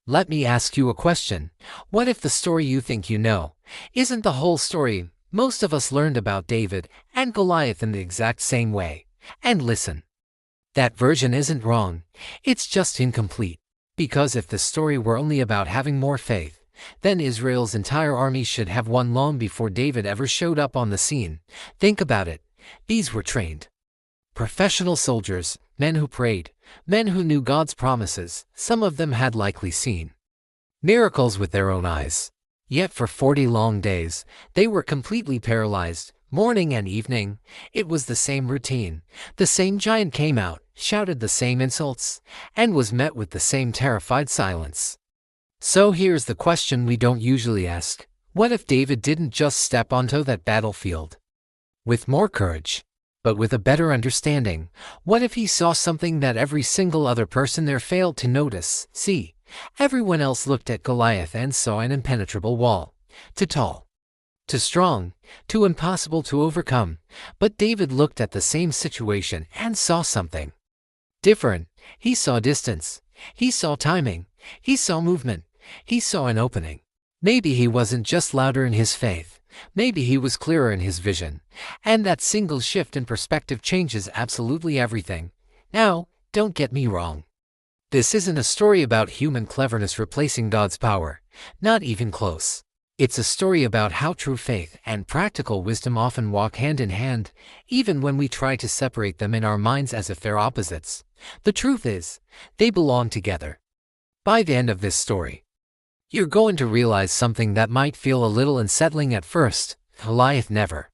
Let me ask you a question. What if the story you think you know isn't the whole story? Most of us learned about David and Goliath in the exact same way. And listen, that version isn't wrong. It's just incomplete. Because if the story were only about having more faith, then Israel's entire army should have won long before David ever showed up on the scene. Think about it. These were trained professional soldiers, men who prayed, men who knew God's promises. Some of them had likely seen miracles with their own eyes. Yet for 40 long days, they were completely paralyzed. Morning and evening, it was the same routine. The same giant came out, shouted the same insults, and was met with the same terrified silence. So here's the question we don't usually ask. What if David didn't just step onto that battlefield with more courage, but with a better understanding? What if he saw something that every single other person there failed to notice? See, everyone else looked at Goliath and saw an impenetrable wall. Too tall, too strong, too impossible to overcome. But David looked at the same situation and saw something different. He saw distance. He saw timing. He saw movement. He saw an opening. Maybe he wasn't just louder in his faith. Maybe he was clearer in his vision. And that single shift in perspective changes absolutely everything. Now, don't get me wrong. This isn't a story about human cleverness replacing God's power. Not even close. It's a story about how true faith and practical wisdom often walk hand in hand, even when we try to separate them in our minds as if they're opposites. The truth is, they belong together. By the end of this story, you're going to realize something that might feel a little unsettling at first. Goliath never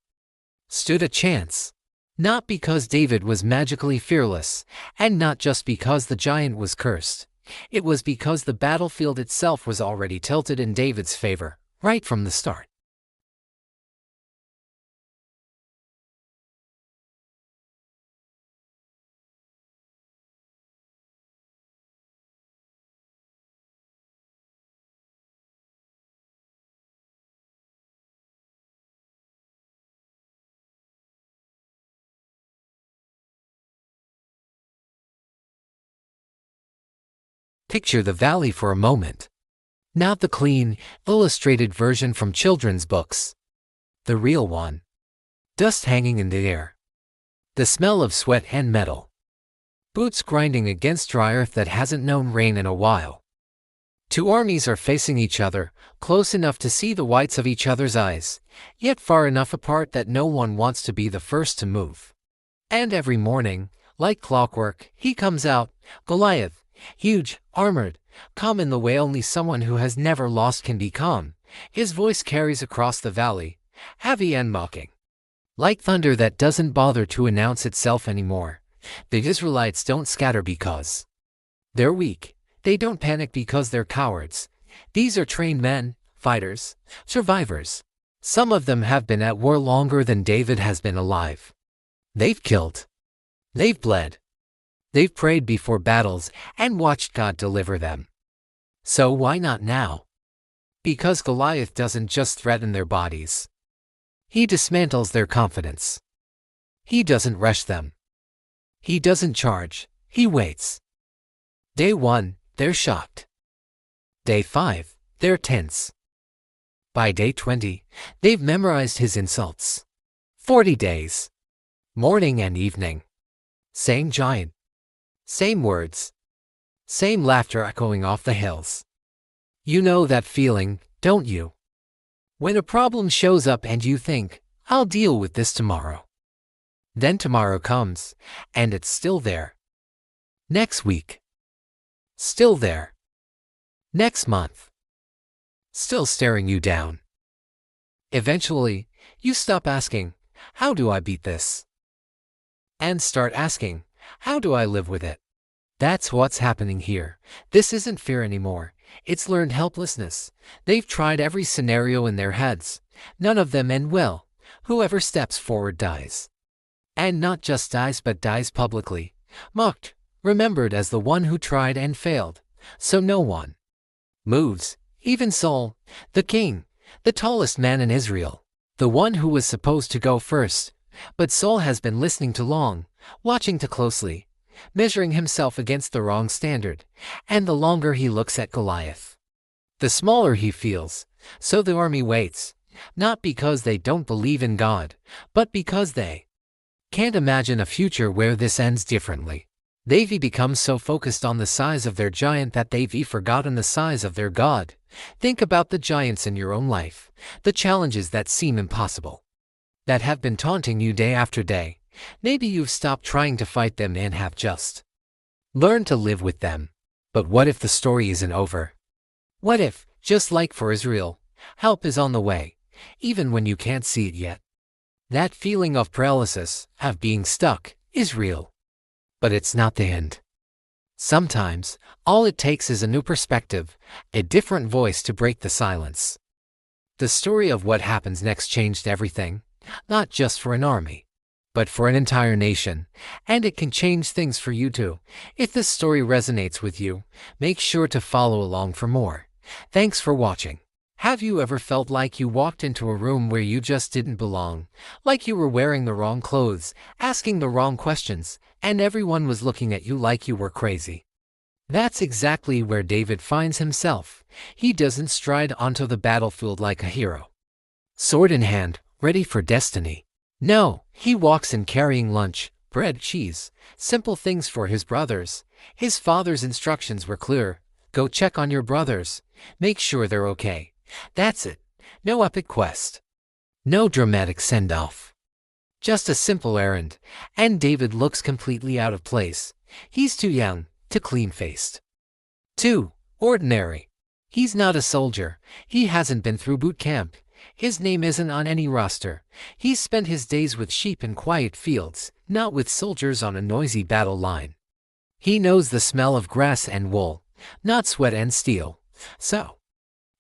stood a chance. Not because David was magically fearless, and not just because the giant was cursed. It was because the battlefield itself was already tilted in David's favor, right from the start. Picture the valley for a moment. Not the clean, illustrated version from children's books. The real one. Dust hanging in the air. The smell of sweat and metal. Boots grinding against dry earth that hasn't known rain in a while. Two armies are facing each other, close enough to see the whites of each other's eyes, yet far enough apart that no one wants to be the first to move. And every morning, like clockwork, he comes out, Goliath. Huge, armored, calm in the way only someone who has never lost can be calm. His voice carries across the valley, heavy and mocking. Like thunder that doesn't bother to announce itself anymore. The Israelites don't scatter because they're weak. They don't panic because they're cowards. These are trained men, fighters, survivors. Some of them have been at war longer than David has been alive. They've killed. They've bled. They've prayed before battles and watched God deliver them. So why not now? Because Goliath doesn't just threaten their bodies. He dismantles their confidence. He doesn't rush them. He doesn't charge. He waits. Day 1, they're shocked. Day 5, they're tense. By day 20, they've memorized his insults. 40 days. Morning and evening. Same giant. Same words. Same laughter echoing off the hills. You know that feeling, don't you? When a problem shows up and you think, I'll deal with this tomorrow. Then tomorrow comes, and it's still there. Next week. Still there. Next month. Still staring you down. Eventually, you stop asking, how do I beat this? And start asking, how do I live with it? That's what's happening here. This isn't fear anymore. It's learned helplessness. They've tried every scenario in their heads. None of them end well. Whoever steps forward dies. And not just dies but dies publicly. Mocked, remembered as the one who tried and failed. So no one moves. Even Saul, the king, the tallest man in Israel. The one who was supposed to go first. But Saul has been listening too long, watching too closely. measuring himself against the wrong standard, and the longer he looks at Goliath, the smaller he feels. So the army waits, not because they don't believe in God, but because they can't imagine a future where this ends differently. They've become so focused on the size of their giant that they've forgotten the size of their God. Think about the giants in your own life, the challenges that seem impossible, that have been taunting you day after day. Maybe you've stopped trying to fight them and have just learned to live with them. But what if the story isn't over? What if, just like for Israel, help is on the way, even when you can't see it yet? That feeling of paralysis, of being stuck, is real. But it's not the end. Sometimes, all it takes is a new perspective, a different voice to break the silence. The story of what happens next changed everything, not just for an army, but for an entire nation, and it can change things for you too. If this story resonates with you, make sure to follow along for more. Thanks for watching. Have you ever felt like you walked into a room where you just didn't belong, like you were wearing the wrong clothes, asking the wrong questions, and everyone was looking at you like you were crazy? That's exactly where David finds himself. He doesn't stride onto the battlefield like a hero, sword in hand, ready for destiny. No, he walks in carrying lunch, bread, cheese, simple things for his brothers. His father's instructions were clear. Go check on your brothers. Make sure they're okay. That's it. No epic quest. No dramatic send-off. Just a simple errand, and David looks completely out of place. He's too young, too clean-faced, too ordinary. He's not a soldier. He hasn't been through boot camp. His name isn't on any roster. He's spent his days with sheep in quiet fields, not with soldiers on a noisy battle line. He knows the smell of grass and wool, not sweat and steel. So,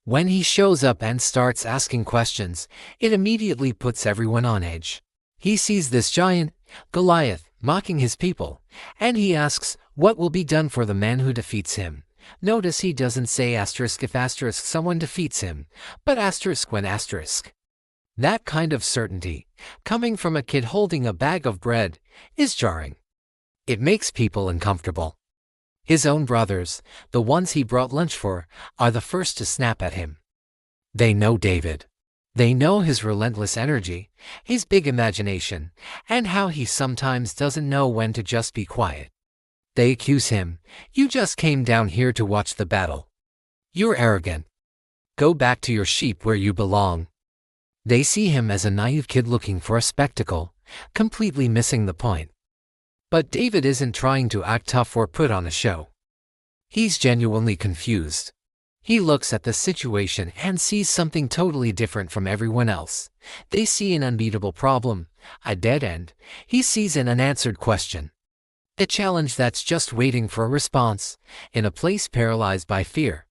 when he shows up and starts asking questions, it immediately puts everyone on edge. He sees this giant, Goliath, mocking his people, and he asks, what will be done for the man who defeats him? Notice he doesn't say asterisk if asterisk someone defeats him, but asterisk when asterisk. That kind of certainty, coming from a kid holding a bag of bread, is jarring. It makes people uncomfortable. His own brothers, the ones he brought lunch for, are the first to snap at him. They know David. They know his relentless energy, his big imagination, and how he sometimes doesn't know when to just be quiet. They accuse him. You just came down here to watch the battle. You're arrogant. Go back to your sheep where you belong. They see him as a naive kid looking for a spectacle, completely missing the point. But David isn't trying to act tough or put on a show. He's genuinely confused. He looks at the situation and sees something totally different from everyone else. They see an unbeatable problem, a dead end. He sees an unanswered question, a challenge that's just waiting for a response, in a place paralyzed by fear.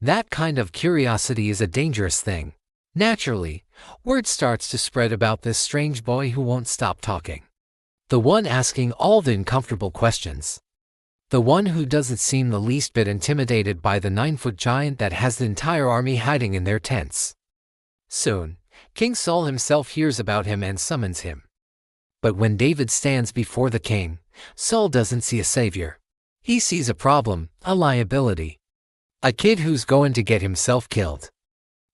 That kind of curiosity is a dangerous thing. Naturally, word starts to spread about this strange boy who won't stop talking. The one asking all the uncomfortable questions. The one who doesn't seem the least bit intimidated by the 9-foot giant that has the entire army hiding in their tents. Soon, King Saul himself hears about him and summons him. But when David stands before the king, Saul doesn't see a savior. He sees a problem, a liability. A kid who's going to get himself killed.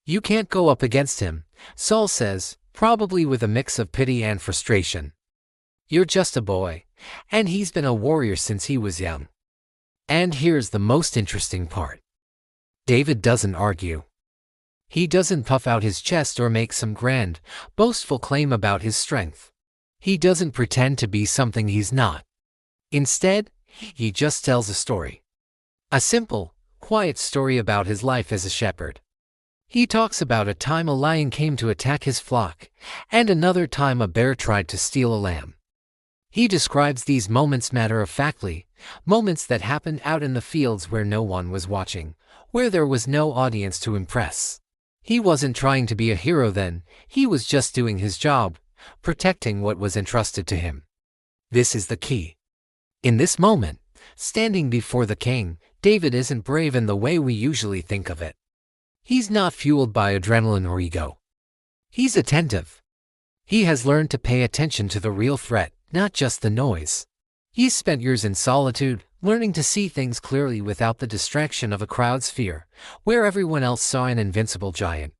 You can't go up against him, Saul says, probably with a mix of pity and frustration. You're just a boy, and he's been a warrior since he was young. And here's the most interesting part. David doesn't argue. He doesn't puff out his chest or make some grand, boastful claim about his strength. He doesn't pretend to be something he's not. Instead, he just tells a story. A simple, quiet story about his life as a shepherd. He talks about a time a lion came to attack his flock, and another time a bear tried to steal a lamb. He describes these moments matter-of-factly, moments that happened out in the fields where no one was watching, where there was no audience to impress. He wasn't trying to be a hero then, he was just doing his job, protecting what was entrusted to him. This is the key. In this moment, standing before the king, David isn't brave in the way we usually think of it. He's not fueled by adrenaline or ego. He's attentive. He has learned to pay attention to the real threat, not just the noise. He spent years in solitude, learning to see things clearly without the distraction of a crowd's fear, where everyone else saw an invincible giant.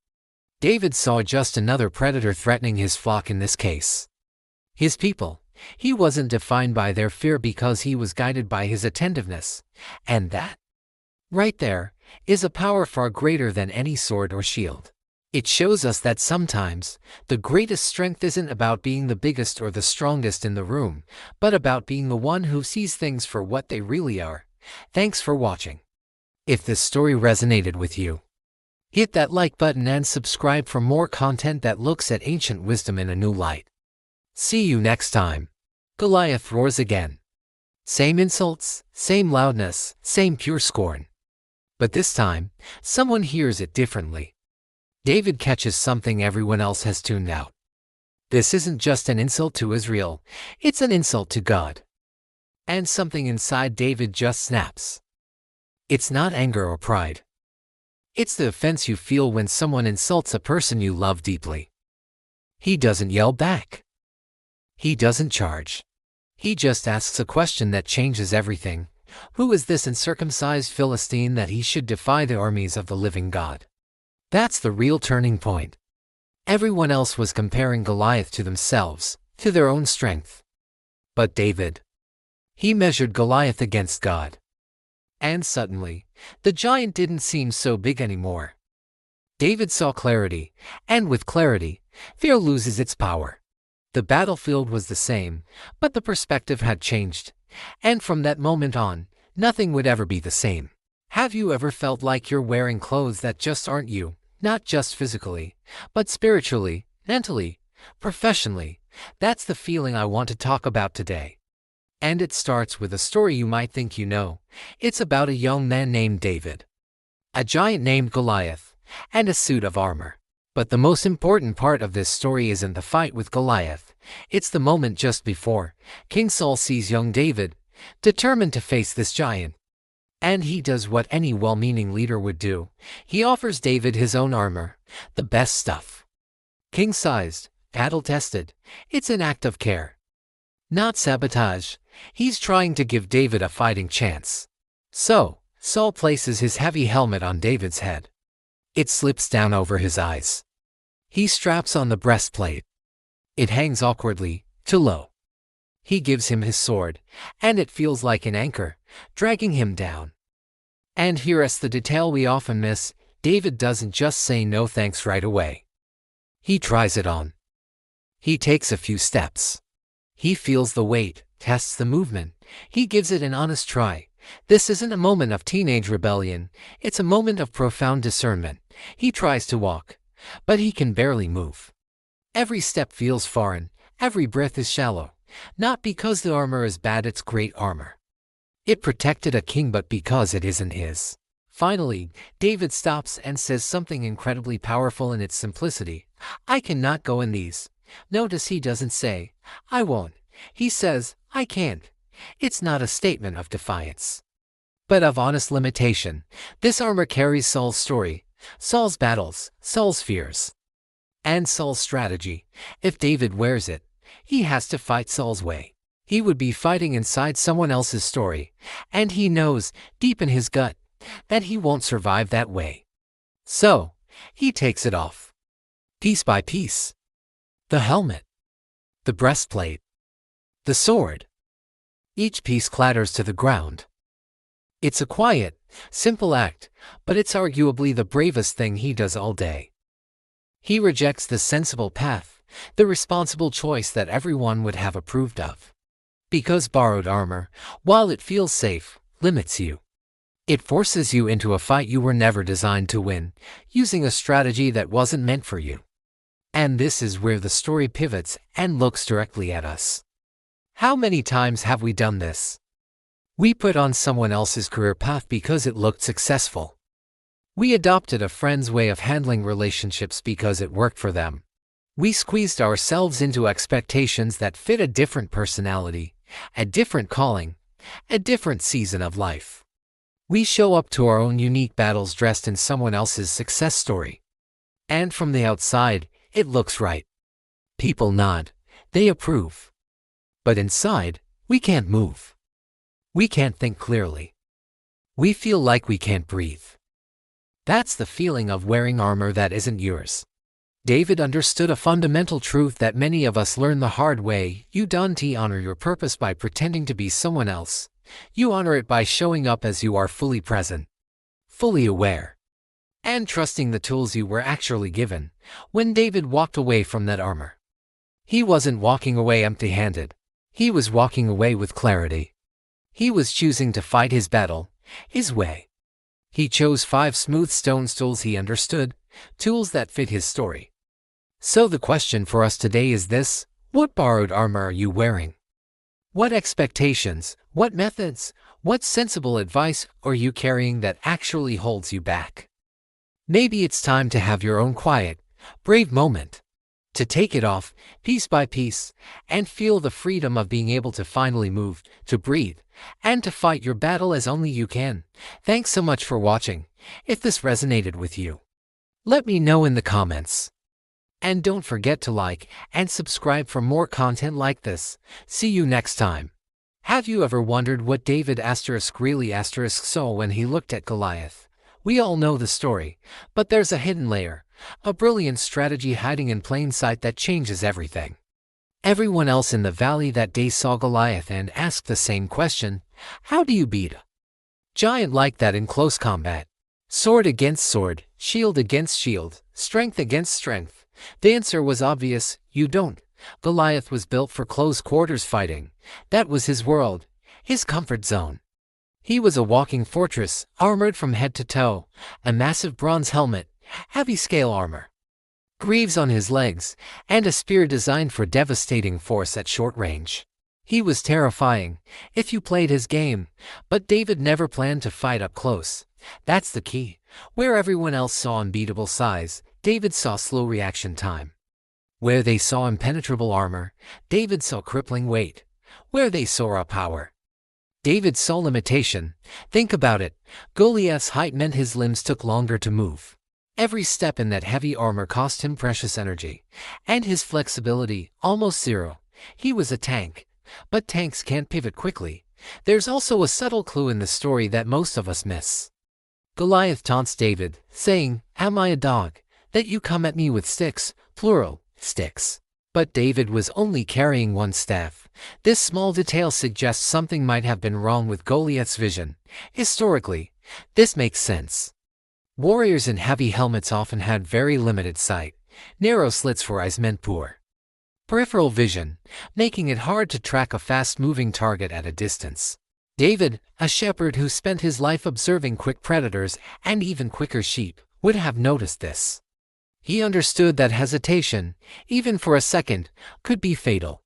David saw just another predator threatening his flock in this case. His people. He wasn't defined by their fear because he was guided by his attentiveness. And that, right there, is a power far greater than any sword or shield. It shows us that sometimes, the greatest strength isn't about being the biggest or the strongest in the room, but about being the one who sees things for what they really are. Thanks for watching. If this story resonated with you, hit that like button and subscribe for more content that looks at ancient wisdom in a new light. See you next time. Goliath roars again. Same insults, same loudness, same pure scorn. But this time, someone hears it differently. David catches something everyone else has tuned out. This isn't just an insult to Israel, it's an insult to God. And something inside David just snaps. It's not anger or pride. It's the offense you feel when someone insults a person you love deeply. He doesn't yell back. He doesn't charge. He just asks a question that changes everything. Who is this uncircumcised Philistine that he should defy the armies of the living God? That's the real turning point. Everyone else was comparing Goliath to themselves, to their own strength. But David, he measured Goliath against God. And suddenly, the giant didn't seem so big anymore. David saw clarity, and with clarity, fear loses its power. The battlefield was the same, but the perspective had changed. And from that moment on, nothing would ever be the same. Have you ever felt like you're wearing clothes that just aren't you, not just physically, but spiritually, mentally, professionally? That's the feeling I want to talk about today. And it starts with a story you might think you know. It's about a young man named David, a giant named Goliath, and a suit of armor. But the most important part of this story isn't the fight with Goliath. It's the moment just before. King Saul sees young David, determined to face this giant. And he does what any well-meaning leader would do. He offers David his own armor, the best stuff. King-sized, battle-tested. It's an act of care, not sabotage. He's trying to give David a fighting chance. So, Saul places his heavy helmet on David's head. It slips down over his eyes. He straps on the breastplate. It hangs awkwardly, too low. He gives him his sword, and it feels like an anchor, dragging him down. And here's the detail we often miss. David doesn't just say no thanks right away. He tries it on. He takes a few steps. He feels the weight, tests the movement. He gives it an honest try. This isn't a moment of teenage rebellion. It's a moment of profound discernment. He tries to walk, but he can barely move. Every step feels foreign. Every breath is shallow. Not because the armor is bad, it's great armor. It protected a king, but because it isn't his. Finally, David stops and says something incredibly powerful in its simplicity. I cannot go in these. Notice he doesn't say, I won't. He says, I can't. It's not a statement of defiance, but of honest limitation. This armor carries Saul's story, Saul's battles, Saul's fears, and Saul's strategy. If David wears it, he has to fight Saul's way. He would be fighting inside someone else's story, and he knows, deep in his gut, that he won't survive that way. So, he takes it off, piece by piece. The helmet, the breastplate, the sword. Each piece clatters to the ground. It's a quiet, simple act, but it's arguably the bravest thing he does all day. He rejects the sensible path, the responsible choice that everyone would have approved of. Because borrowed armor, while it feels safe, limits you. It forces you into a fight you were never designed to win, using a strategy that wasn't meant for you. And this is where the story pivots and looks directly at us. How many times have we done this? We put on someone else's career path because it looked successful. We adopted a friend's way of handling relationships because it worked for them. We squeezed ourselves into expectations that fit a different personality, a different calling, a different season of life. We show up to our own unique battles dressed in someone else's success story. And from the outside, it looks right. People nod. They approve. But inside, We can't move. We can't think clearly. We feel like we can't breathe. That's the feeling of wearing armor that isn't yours. David understood a fundamental truth that many of us learn the hard way. You don't honor your purpose by pretending to be someone else. You honor it by showing up as you are, fully present, fully aware, and trusting the tools you were actually given. When David walked away from that armor, he wasn't walking away empty-handed. He was walking away with clarity. He was choosing to fight his battle, his way. He chose 5 smooth stone tools he understood, tools that fit his story. So the question for us today is this: what borrowed armor are you wearing? What expectations, what methods, what sensible advice are you carrying that actually holds you back? Maybe it's time to have your own quiet, brave moment, to take it off, piece by piece, and feel the freedom of being able to finally move, to breathe, and to fight your battle as only you can. Thanks so much for watching. If this resonated with you, let me know in the comments. And don't forget to like and subscribe for more content like this. See you next time. Have you ever wondered what David really saw when he looked at Goliath? We all know the story, but there's a hidden layer, a brilliant strategy hiding in plain sight that changes everything. Everyone else in the valley that day saw Goliath and asked the same question: how do you beat a giant like that in close combat? Sword against sword, shield against shield, strength against strength. The answer was obvious: you don't. Goliath was built for close quarters fighting. That was his world, his comfort zone. He was a walking fortress, armored from head to toe, a massive bronze helmet, heavy scale armor, greaves on his legs, and a spear designed for devastating force at short range. He was terrifying if you played his game, but David never planned to fight up close. That's the key. Where everyone else saw unbeatable size, David saw slow reaction time. Where they saw impenetrable armor, David saw crippling weight. Where they saw raw power, David saw limitation. Think about it. Goliath's height meant his limbs took longer to move. Every step in that heavy armor cost him precious energy, and his flexibility, almost zero. He was a tank, but tanks can't pivot quickly. There's also a subtle clue in the story that most of us miss. Goliath taunts David, saying, "Am I a dog, that you come at me with sticks?" Plural, sticks. But David was only carrying one staff. This small detail suggests something might have been wrong with Goliath's vision. Historically, this makes sense. Warriors in heavy helmets often had very limited sight. Narrow slits for eyes meant poor peripheral vision, making it hard to track a fast-moving target at a distance. David, a shepherd who spent his life observing quick predators and even quicker sheep, would have noticed this. He understood that hesitation, even for a second, could be fatal.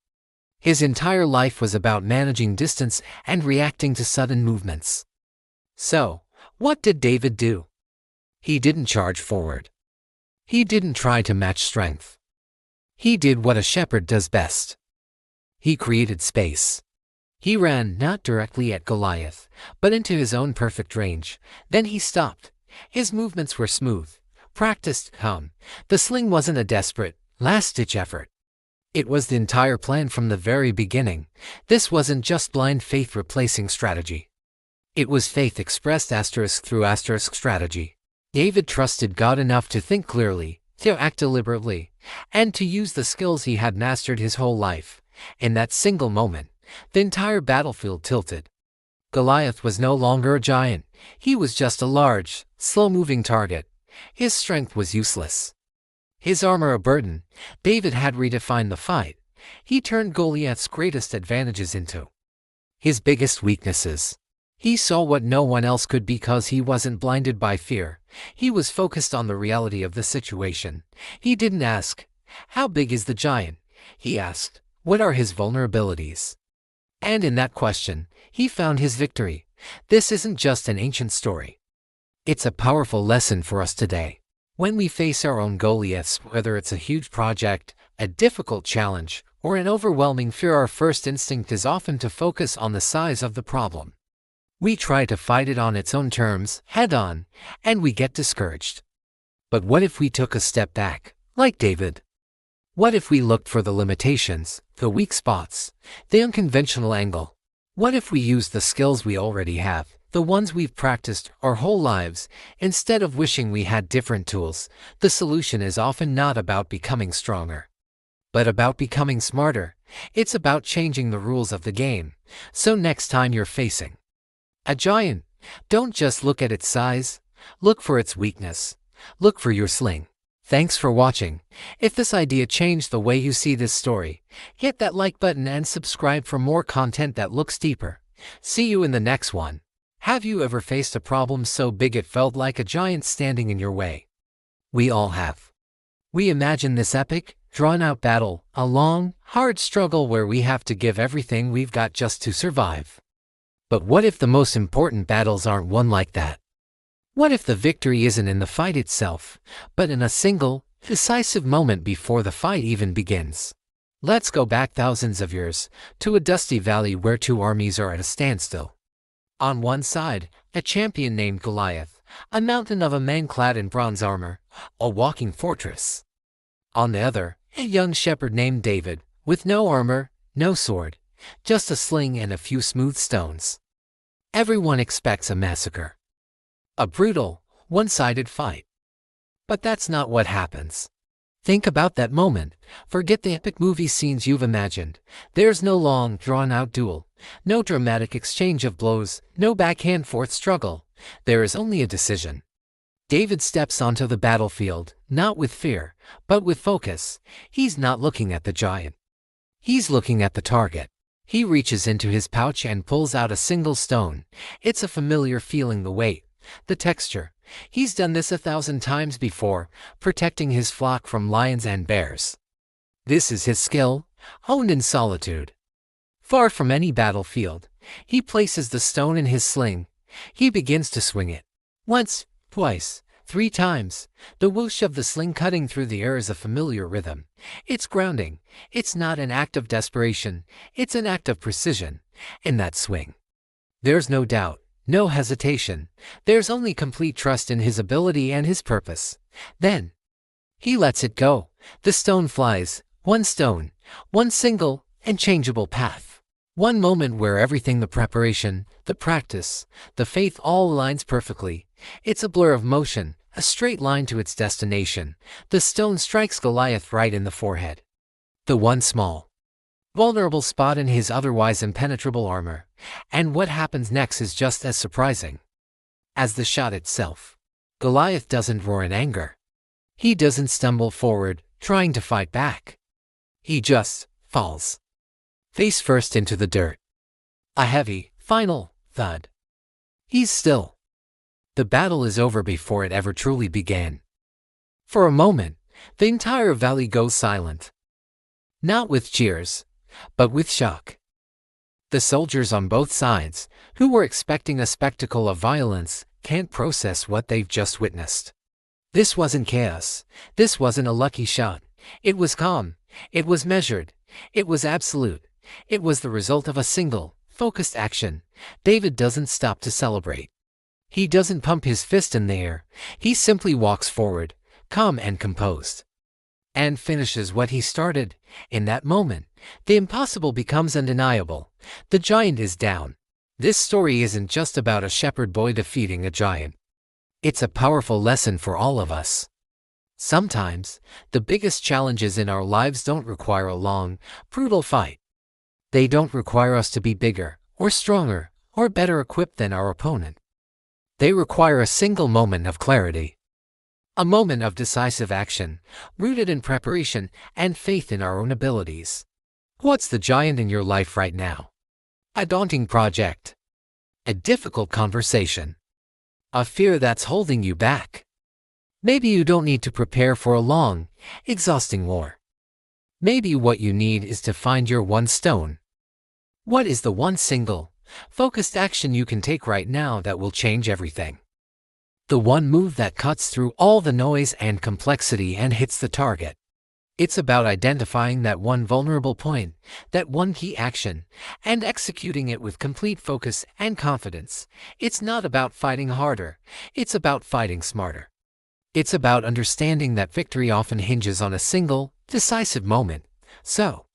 His entire life was about managing distance and reacting to sudden movements. So, what did David do? He didn't charge forward. He didn't try to match strength. He did what a shepherd does best. He created space. He ran not directly at Goliath, but into his own perfect range. Then he stopped. His movements were smooth, practiced, calm. The sling wasn't a desperate, last-ditch effort. It was the entire plan from the very beginning. This wasn't just blind faith replacing strategy. It was faith expressed through strategy. David trusted God enough to think clearly, to act deliberately, and to use the skills he had mastered his whole life. In that single moment, the entire battlefield tilted. Goliath was no longer a giant. He was just a large, slow-moving target. His strength was useless, his armor a burden. David had redefined the fight. He turned Goliath's greatest advantages into his biggest weaknesses. He saw what no one else could because he wasn't blinded by fear. He was focused on the reality of the situation. He didn't ask, "How big is the giant?" He asked, "What are his vulnerabilities?" And in that question, he found his victory. This isn't just an ancient story. It's a powerful lesson for us today. When we face our own Goliaths, whether it's a huge project, a difficult challenge, or an overwhelming fear, our first instinct is often to focus on the size of the problem. We try to fight it on its own terms, head-on, and we get discouraged. But what if we took a step back, like David? What if we looked for the limitations, the weak spots, the unconventional angle? What if we use the skills we already have, the ones we've practiced our whole lives, instead of wishing we had different tools? The solution is often not about becoming stronger, but about becoming smarter. It's about changing the rules of the game. So next time you're facing a giant, don't just look at its size, look for its weakness. Look for your sling. Thanks for watching. If this idea changed the way you see this story, hit that like button and subscribe for more content that looks deeper. See you in the next one. Have you ever faced a problem so big it felt like a giant standing in your way? We all have. We imagine this epic, drawn-out battle, a long, hard struggle where we have to give everything we've got just to survive. But what if the most important battles aren't won like that? What if the victory isn't in the fight itself, but in a single, decisive moment before the fight even begins? Let's go back thousands of years, to a dusty valley where two armies are at a standstill. On one side, a champion named Goliath, a mountain of a man clad in bronze armor, a walking fortress. On the other, a young shepherd named David, with no armor, no sword, just a sling and a few smooth stones. Everyone expects a massacre. A brutal, one-sided fight. But that's not what happens. Think about that moment. Forget the epic movie scenes you've imagined. There's no long, drawn-out duel, no dramatic exchange of blows, no back-and-forth struggle. There is only a decision. David steps onto the battlefield, not with fear, but with focus. He's not looking at the giant. He's looking at the target. He reaches into his pouch and pulls out a single stone. It's a familiar feeling, the weight, the texture. He's done this 1,000 times before, protecting his flock from lions and bears. This is his skill, honed in solitude. Far from any battlefield, he places the stone in his sling. He begins to swing it. Once, twice, 3 times. The whoosh of the sling cutting through the air is a familiar rhythm. It's grounding. It's not an act of desperation. It's an act of precision. In that swing, there's no doubt. No hesitation. There's only complete trust in his ability and his purpose. Then, he lets it go. The stone flies. One stone. One single, unchangeable path. One moment where everything, the preparation, the practice, the faith, all aligns perfectly. It's a blur of motion, a straight line to its destination. The stone strikes Goliath right in the forehead. The one small, vulnerable spot in his otherwise impenetrable armor. And what happens next is just as surprising as the shot itself. Goliath doesn't roar in anger. He doesn't stumble forward, trying to fight back. He just falls, face first into the dirt. A heavy, final thud. He's still. The battle is over before it ever truly began. For a moment, the entire valley goes silent. Not with cheers, but with shock. The soldiers on both sides, who were expecting a spectacle of violence, can't process what they've just witnessed. This wasn't chaos. This wasn't a lucky shot. It was calm. It was measured. It was absolute. It was the result of a single, focused action. David doesn't stop to celebrate. He doesn't pump his fist in the air. He simply walks forward, calm and composed, and finishes what he started. In that moment, the impossible becomes undeniable. The giant is down. This story isn't just about a shepherd boy defeating a giant. It's a powerful lesson for all of us. Sometimes, the biggest challenges in our lives don't require a long, brutal fight. They don't require us to be bigger, or stronger, or better equipped than our opponent. They require a single moment of clarity. A moment of decisive action, rooted in preparation and faith in our own abilities. What's the giant in your life right now? A daunting project. A difficult conversation. A fear that's holding you back. Maybe you don't need to prepare for a long, exhausting war. Maybe what you need is to find your one stone. What is the one single, focused action you can take right now that will change everything? The one move that cuts through all the noise and complexity and hits the target. It's about identifying that one vulnerable point, that one key action, and executing it with complete focus and confidence. It's not about fighting harder. It's about fighting smarter. It's about understanding that victory often hinges on a single, decisive moment. So,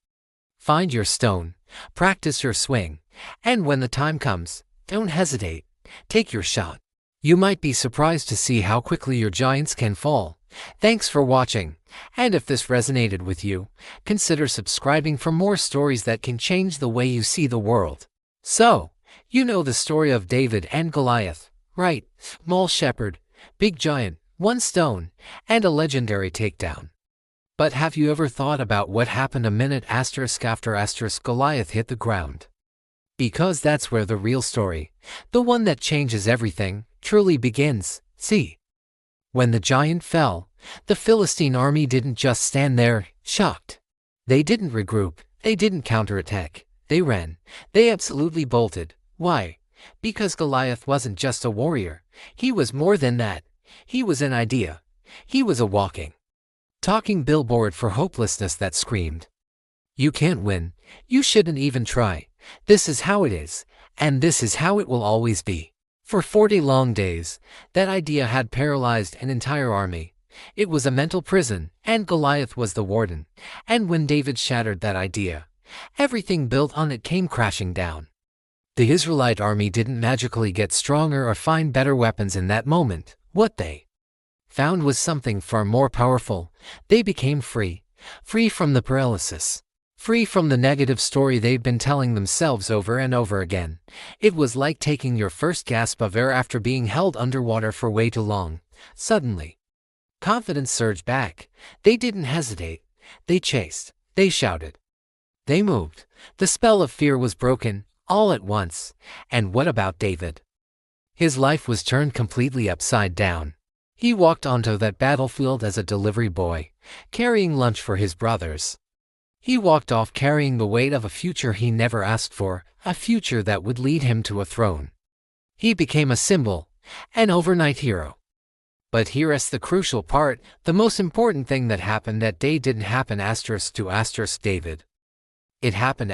find your stone, practice your swing, And when the time comes, don't hesitate. Take your shot. You might be surprised to see how quickly your giants can fall. Thanks for watching. And if this resonated with you, consider subscribing for more stories that can change the way you see the world. So, you know the story of David and Goliath, right? Small shepherd, big giant, one stone, and a legendary takedown. But have you ever thought about what happened a minute after Goliath hit the ground? Because that's where the real story, the one that changes everything, truly begins. See, when the giant fell, the Philistine army didn't just stand there, shocked. They didn't regroup, they didn't counterattack, they ran, they absolutely bolted. Why? Because Goliath wasn't just a warrior, he was more than that. He was an idea. He was a walking, talking billboard for hopelessness that screamed, "You can't win, you shouldn't even try. This is how it is, and this is how it will always be." For 40 long days, that idea had paralyzed an entire army. It was a mental prison, and Goliath was the warden. And when David shattered that idea, everything built on it came crashing down. The Israelite army didn't magically get stronger or find better weapons in that moment. What they found was something far more powerful. They became free. Free from the paralysis. Free from the negative story they've been telling themselves over and over again. It was like taking your first gasp of air after being held underwater for way too long. Suddenly, confidence surged back. They didn't hesitate. They chased. They shouted. They moved. The spell of fear was broken, all at once. And what about David? His life was turned completely upside down. He walked onto that battlefield as a delivery boy, carrying lunch for his brothers. He walked off carrying the weight of a future he never asked for, a future that would lead him to a throne. He became a symbol, an overnight hero. But here's the crucial part, the most important thing that happened that day didn't happen to David. It happened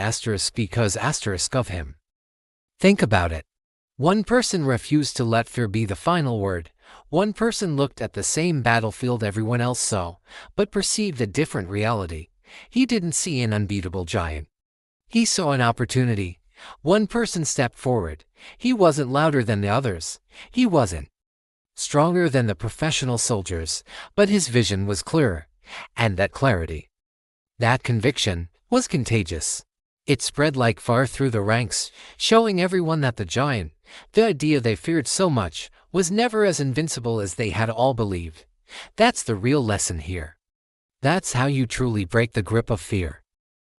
because of him. Think about it. One person refused to let fear be the final word. One person looked at the same battlefield everyone else saw, but perceived a different reality. He didn't see an unbeatable giant. He saw an opportunity. One person stepped forward. He wasn't louder than the others. He wasn't stronger than the professional soldiers, but his vision was clearer. And that clarity, that conviction, was contagious. It spread like fire through the ranks, showing everyone that the giant, the idea they feared so much, was never as invincible as they had all believed. That's the real lesson here. That's how you truly break the grip of fear.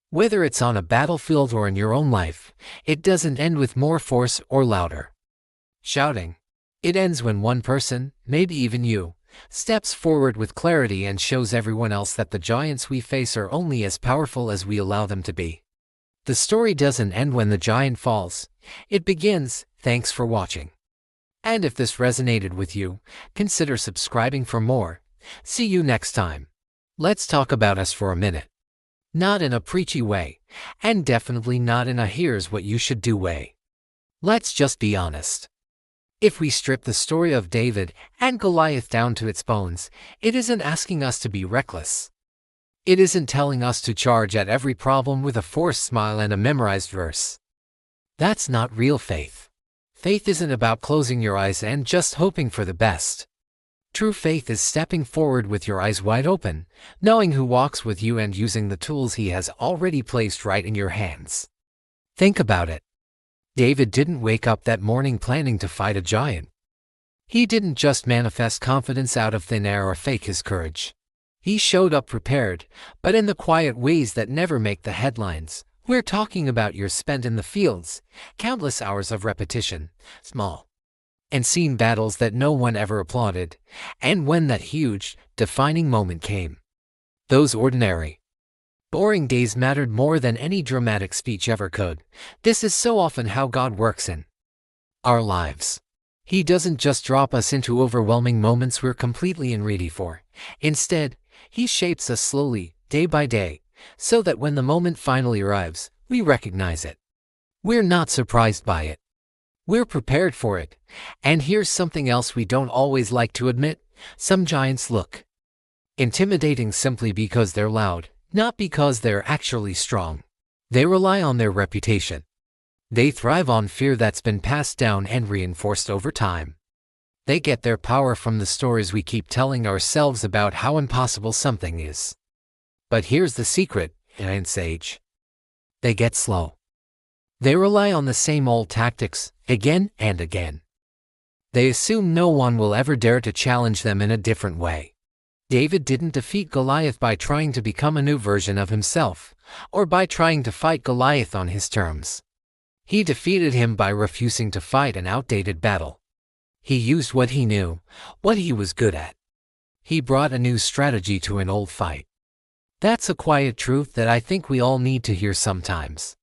Whether it's on a battlefield or in your own life, it doesn't end with more force or louder shouting. It ends when one person, maybe even you, steps forward with clarity and shows everyone else that the giants we face are only as powerful as we allow them to be. The story doesn't end when the giant falls. It begins. Thanks for watching. And if this resonated with you, consider subscribing for more. See you next time. Let's talk about us for a minute. Not in a preachy way, and definitely not in a here's what you should do way. Let's just be honest. If we strip the story of David and Goliath down to its bones, it isn't asking us to be reckless. It isn't telling us to charge at every problem with a forced smile and a memorized verse. That's not real faith. Faith isn't about closing your eyes and just hoping for the best. True faith is stepping forward with your eyes wide open, knowing who walks with you and using the tools he has already placed right in your hands. Think about it. David didn't wake up that morning planning to fight a giant. He didn't just manifest confidence out of thin air or fake his courage. He showed up prepared, but in the quiet ways that never make the headlines. We're talking about years spent in the fields, countless hours of repetition, small and seen battles that no one ever applauded, and when that huge, defining moment came, those ordinary, boring days mattered more than any dramatic speech ever could. This is so often how God works in our lives. He doesn't just drop us into overwhelming moments we're completely unready for. Instead, He shapes us slowly, day by day, so that when the moment finally arrives, we recognize it. We're not surprised by it. We're prepared for it. And here's something else we don't always like to admit. Some giants look intimidating simply because they're loud, not because they're actually strong. They rely on their reputation. They thrive on fear that's been passed down and reinforced over time. They get their power from the stories we keep telling ourselves about how impossible something is. But here's the secret, giant sage. They get slow. They rely on the same old tactics, again and again. They assume no one will ever dare to challenge them in a different way. David didn't defeat Goliath by trying to become a new version of himself, or by trying to fight Goliath on his terms. He defeated him by refusing to fight an outdated battle. He used what he knew, what he was good at. He brought a new strategy to an old fight. That's a quiet truth that I think we all need to hear sometimes.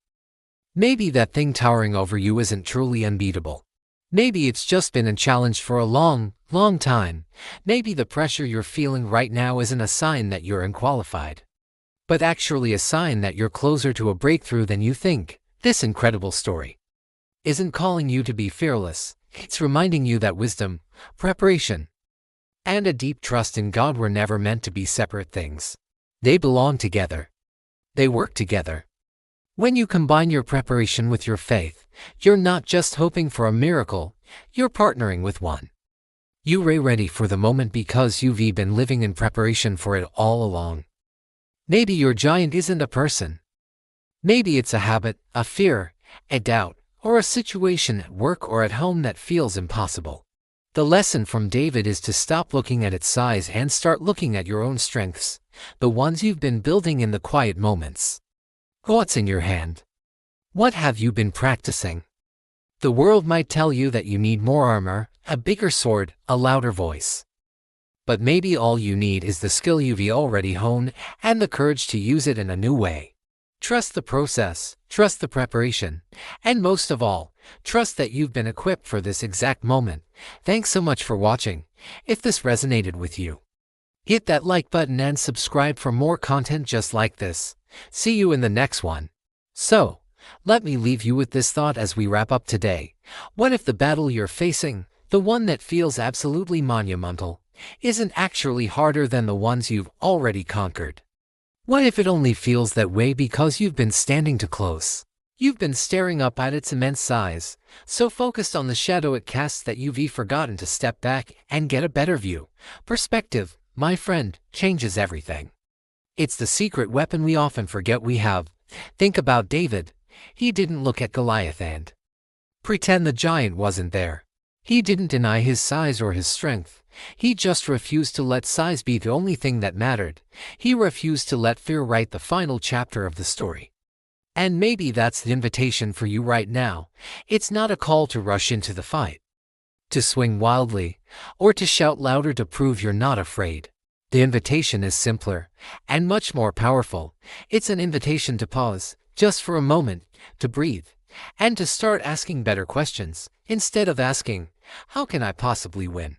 Maybe that thing towering over you isn't truly unbeatable. Maybe it's just been unchallenged for a long, long time. Maybe the pressure you're feeling right now isn't a sign that you're unqualified, but actually a sign that you're closer to a breakthrough than you think. This incredible story isn't calling you to be fearless. It's reminding you that wisdom, preparation, and a deep trust in God were never meant to be separate things. They belong together. They work together. When you combine your preparation with your faith, you're not just hoping for a miracle, you're partnering with one. You're ready for the moment because you've been living in preparation for it all along. Maybe your giant isn't a person. Maybe it's a habit, a fear, a doubt, or a situation at work or at home that feels impossible. The lesson from David is to stop looking at its size and start looking at your own strengths, the ones you've been building in the quiet moments. What's in your hand? What have you been practicing? The world might tell you that you need more armor, a bigger sword, a louder voice. But maybe all you need is the skill you've already honed and the courage to use it in a new way. Trust the process, trust the preparation, and most of all, trust that you've been equipped for this exact moment. Thanks so much for watching. If this resonated with you, hit that like button and subscribe for more content just like this. See you in the next one. So, let me leave you with this thought as we wrap up today. What if the battle you're facing, the one that feels absolutely monumental, isn't actually harder than the ones you've already conquered? What if it only feels that way because you've been standing too close? You've been staring up at its immense size, so focused on the shadow it casts that you've forgotten to step back and get a better view. Perspective, my friend, changes everything. It's the secret weapon we often forget we have. Think about David. He didn't look at Goliath and pretend the giant wasn't there. He didn't deny his size or his strength. He just refused to let size be the only thing that mattered. He refused to let fear write the final chapter of the story. And maybe that's the invitation for you right now. It's not a call to rush into the fight, to swing wildly, or to shout louder to prove you're not afraid. The invitation is simpler and much more powerful. It's an invitation to pause, just for a moment, to breathe, and to start asking better questions, instead of asking, how can I possibly win?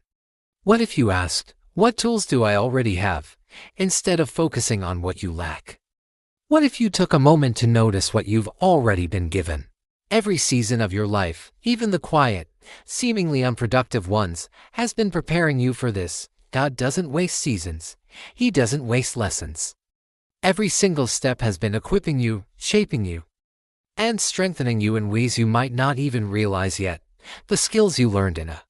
What if you asked, what tools do I already have, instead of focusing on what you lack? What if you took a moment to notice what you've already been given? Every season of your life, even the quiet, seemingly unproductive ones, has been preparing you for this. God doesn't waste seasons. He doesn't waste lessons. Every single step has been equipping you, shaping you, and strengthening you in ways you might not even realize yet. The skills you learned in a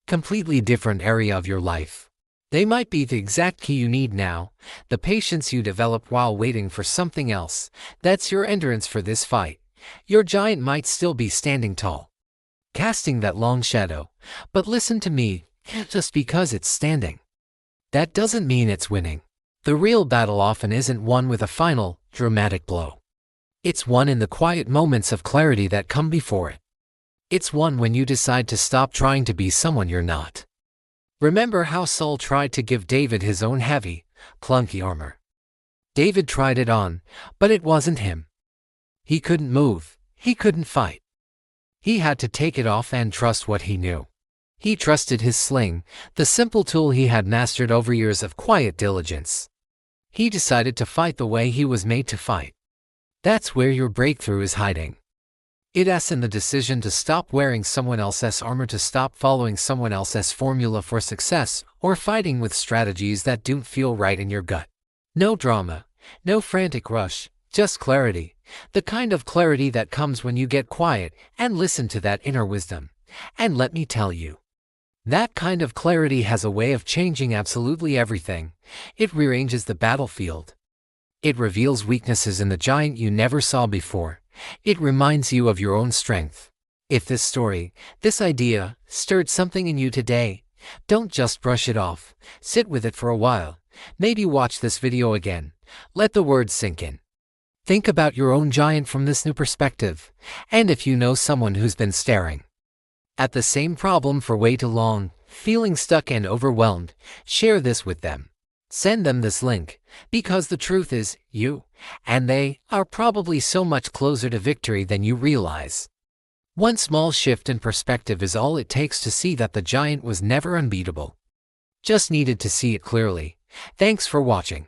completely different area of your life. They might be the exact key you need now, the patience you developed while waiting for something else. That's your endurance for this fight. Your giant might still be standing tall, casting that long shadow. But listen to me, just because it's standing, that doesn't mean it's winning. The real battle often isn't won with a final, dramatic blow. It's won in the quiet moments of clarity that come before it. It's won when you decide to stop trying to be someone you're not. Remember how Saul tried to give David his own heavy, clunky armor. David tried it on, but it wasn't him. He couldn't move, he couldn't fight. He had to take it off and trust what he knew. He trusted his sling, the simple tool he had mastered over years of quiet diligence. He decided to fight the way he was made to fight. That's where your breakthrough is hiding. It's in the decision to stop wearing someone else's armor, to stop following someone else's formula for success, or fighting with strategies that don't feel right in your gut. No drama, no frantic rush, Just clarity. The kind of clarity that comes when you get quiet and listen to that inner wisdom. And let me tell you, that kind of clarity has a way of changing absolutely everything. It rearranges the battlefield. It reveals weaknesses in the giant you never saw before. It reminds you of your own strength. If this story, this idea, stirred something in you today, don't just brush it off. Sit with it for a while. Maybe watch this video again. Let the words sink in. Think about your own giant from this new perspective. And if you know someone who's been staring at the same problem for way too long, feeling stuck and overwhelmed, share this with them. Send them this link, because the truth is, you and they are probably so much closer to victory than you realize. One small shift in perspective is all it takes to see that the giant was never unbeatable. Just needed to see it clearly. Thanks for watching.